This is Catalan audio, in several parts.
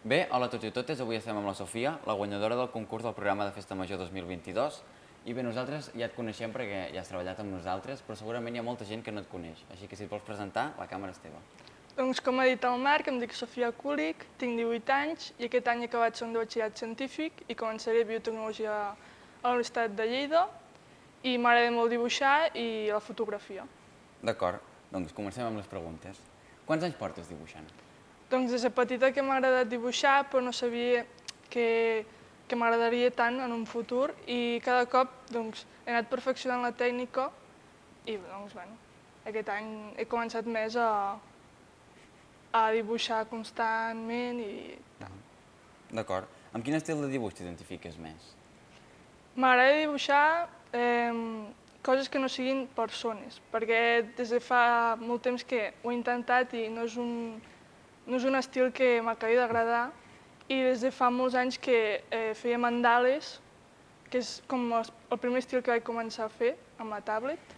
Bé, hola a tots i totes, avui estem amb la Sofia, la guanyadora del concurs del programa de Festa Major 2022. I bé, nosaltres ja et coneixem perquè ja has treballat amb nosaltres, però segurament hi ha molta gent que no et coneix, així que si et vols presentar, la càmera és teva. Doncs com ha dit el Marc, em dic Sofia Kulik, tinc 18 anys i aquest any he acabat segon de batxillerat científic i començaré biotecnologia a la Universitat de Lleida i m'agrada molt dibuixar i la fotografia. D'acord, doncs comencem amb les preguntes. Quants anys portes dibuixant? Doncs des de petita que m'ha agradat dibuixar, però no sabia que m'agradaria tant en un futur i cada cop he anat perfeccionant la tècnica i aquest any he començat més a dibuixar constantment i tal. D'acord. Amb quin estil de dibuix t'identifiques més? M'agrada dibuixar coses que no siguin persones, perquè des de fa molt temps que ho he intentat i no és un estil que m'acabi d'agradar i des de fa molts anys que feia mandales, que és com el primer estil que vaig començar a fer amb la tablet,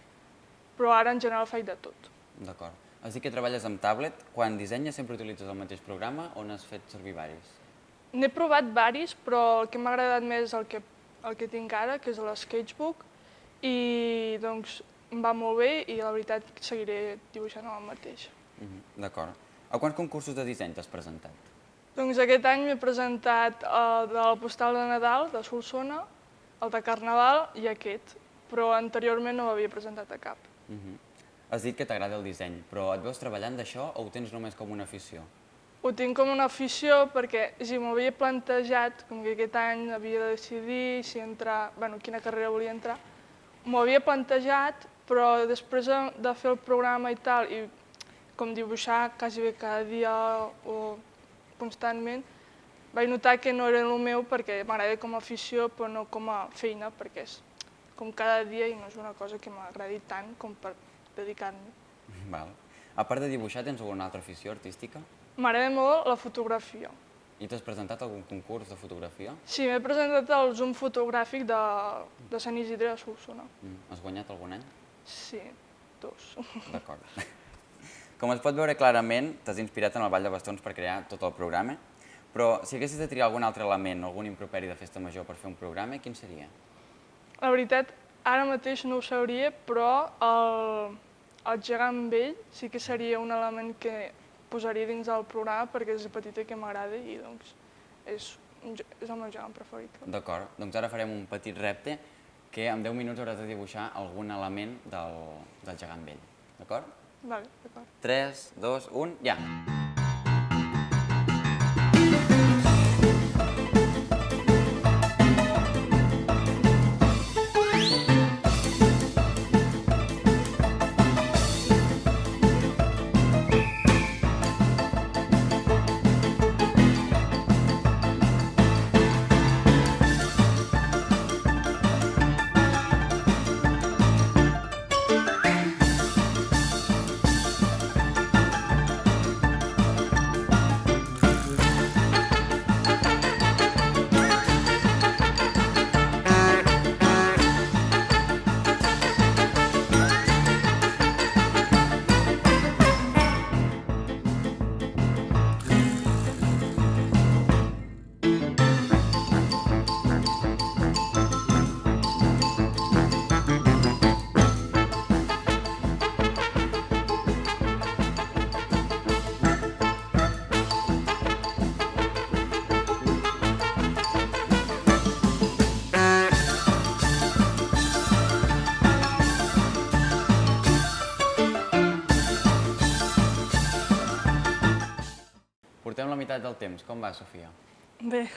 però ara en general faig de tot. D'acord. Has dit que treballes amb tablet. Quan dissenyes sempre utilitzes el mateix programa o n'has fet servir varis? N'he provat varis, però el que m'ha agradat més és el que tinc ara, que és l'Sketchbook, i doncs em va molt bé i la veritat seguiré dibuixant amb el mateix. D'acord. A quants concursos de disseny t'has presentat? Doncs aquest any m'he presentat el de la postal de Nadal, de Solsona, el de Carnaval i aquest, però anteriorment no m'havia presentat a cap. Has dit que t'agrada el disseny, però et veus treballant d'això o ho tens només com una afició? Ho tinc com una afició perquè m'ho havia plantejat, com que aquest any havia de decidir quina carrera volia entrar, m'ho havia plantejat, però després de fer el programa i tal, i com dibuixar quasi bé cada dia o constantment, vaig notar que no era el meu perquè m'agrada com a afició però no com a feina, perquè és com cada dia i no és una cosa que m'agradi tant com per dedicar-me. A part de dibuixar, tens alguna altra afició artística? M'agrada molt la fotografia. I t'has presentat a algun concurs de fotografia? Sí, m'he presentat al Zoom fotogràfic de Sant Isidre de Solsona. Has guanyat algun any? Sí, 2. D'acord. Com es pot veure clarament, t'has inspirat en el Ball de Bastons per crear tot el programa, però si haguessis de triar algun altre element o algun improperi de Festa Major per fer un programa, quin seria? La veritat, ara mateix no ho sabria, però el gegant vell sí que seria un element que posaria dins del programa perquè és de petita que m'agrada i és el meu gegant preferit. D'acord, doncs ara farem un petit repte que en 10 minuts hauràs de dibuixar algun element del gegant vell, d'acord? Vale, d'acord. 3, 2, 1, ja! Portem la meitat del temps. Com va, Sofia? Bé.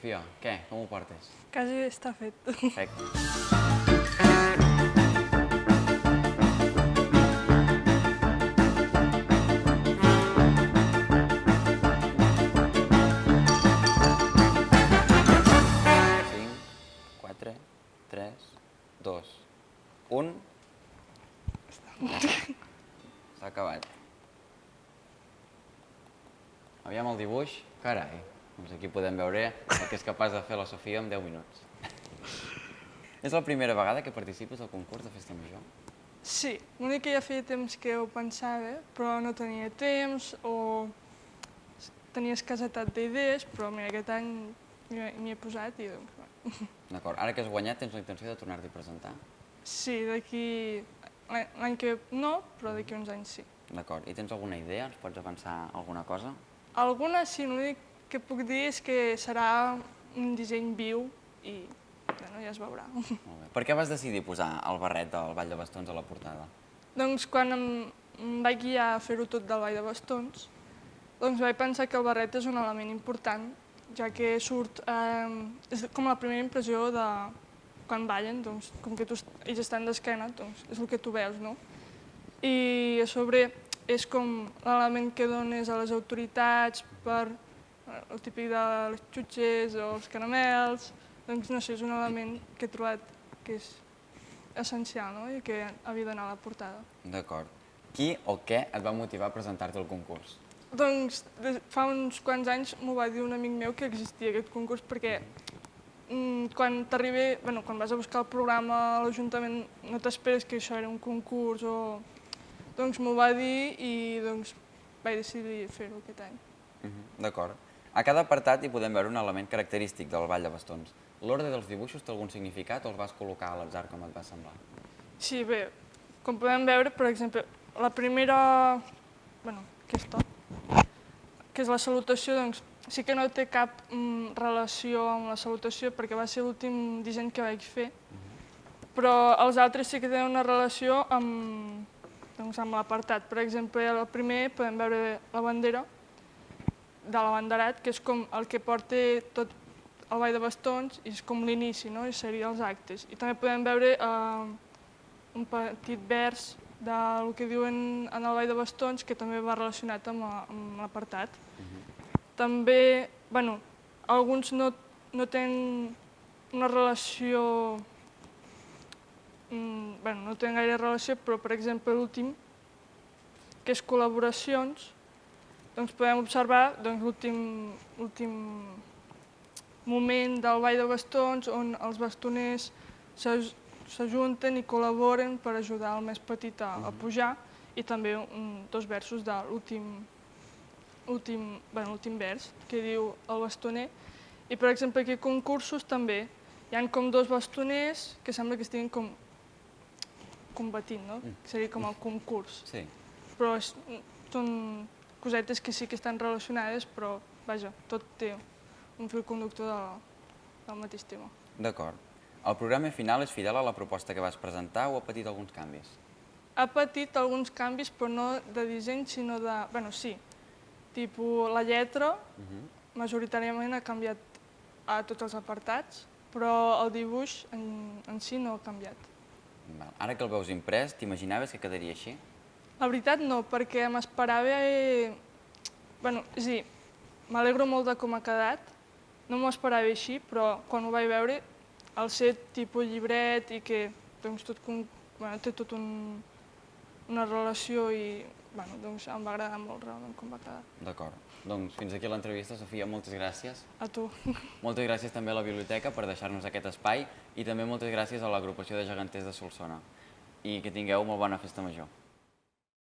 Sofia, què? Com ho portes? Quasi està fet. Perfecte. Cinc, 4, 3, 2, 1. S'ha acabat. Aviam el dibuix. Carai, doncs aquí podem veure el que és capaç de fer la Sofia en 10 minuts. És la primera vegada que participes al concurs de Festa Major? Sí, l'únic que ja feia temps que ho pensava, però no tenia temps o tenia escassetat d'idees, però mira, aquest any m'hi he posat i doncs... Bueno. D'acord, ara que has guanyat tens la intenció de tornar-t'hi a presentar? Sí, d'aquí... L'any que no, però d'aquí uns anys sí. D'acord, i tens alguna idea? Ens pots avançar alguna cosa? Alguna sí, l'únic que puc dir és que serà un disseny viu i bueno, ja es veurà. Molt bé. Per què vas decidir posar el barret del Ball de Bastons a la portada? Doncs quan em vaig guiar a fer-ho tot del Ball de Bastons, doncs vaig pensar que el barret és un element important, ja que surt... és com la primera impressió de quan ballen, doncs, com que ells estan d'esquena, doncs és el que tu veus, no? I a sobre és com l'element que dones a les autoritats per el típic de les xutxes o els caramels, doncs no sé, és un element que he trobat que és essencial, no? I que havia d'anar a la portada. D'acord. Qui o què et va motivar a presentar-te al concurs? Doncs fa uns quants anys m'ho va dir un amic meu que existia aquest concurs perquè quan vas a buscar el programa a l'Ajuntament no t'esperes que això era un concurs o... Doncs m'ho va dir i doncs vaig decidir fer-ho aquest any. D'acord. A cada apartat hi podem veure un element característic del Ball de Bastons. L'ordre dels dibuixos té algun significat o els vas col·locar a l'atzar com et va semblar? Sí, bé, com podem veure, per exemple, la primera, aquesta, que és la salutació, doncs sí que no té cap relació amb la salutació perquè va ser l'últim disseny que vaig fer, però els altres sí que tenen una relació amb l'apartat. Per exemple, el primer podem veure la bandera de l'abanderat, que és com el que porta tot el Ball de Bastons i és com l'inici, no? I serien els actes. I també podem veure un petit vers del que diuen en el Ball de Bastons que també va relacionat amb l'apartat. També, alguns no tenen una relació, no tenen gaire relació, però per exemple l'últim, que és col·laboracions, doncs podem observar l'últim moment del Ball de Bastons on els bastoners s'ajunten i col·laboren per ajudar el més petit a pujar i també dos versos de l'últim vers que diu el bastoner. I per exemple aquí a concursos també hi ha com dos bastoners que sembla que estiguin com combatint, no? Seria com el concurs. Sí. Però són cosetes que sí que estan relacionades, però vaja, tot té un fil conductor del mateix tema. D'acord. El programa final és fidel a la proposta que vas presentar o ha patit alguns canvis? Ha patit alguns canvis, però no de disseny, sinó de... sí, tipus la lletra, majoritàriament ha canviat a tots els apartats, però el dibuix en si no ha canviat. Ara que el veus imprès, t'imaginaves que quedaria així? La veritat no, perquè m'esperava... Sí, m'alegro molt de com ha quedat, no m'ho esperava així, però quan ho vaig veure, al ser tipus llibret i que té tot una relació i em va agradar molt realment com va quedar. D'acord. Doncs fins aquí l'entrevista, Sofia, moltes gràcies. A tu. Moltes gràcies també a la biblioteca per deixar-nos aquest espai i també moltes gràcies a l'agrupació de geganters de Solsona. I que tingueu molt bona festa major.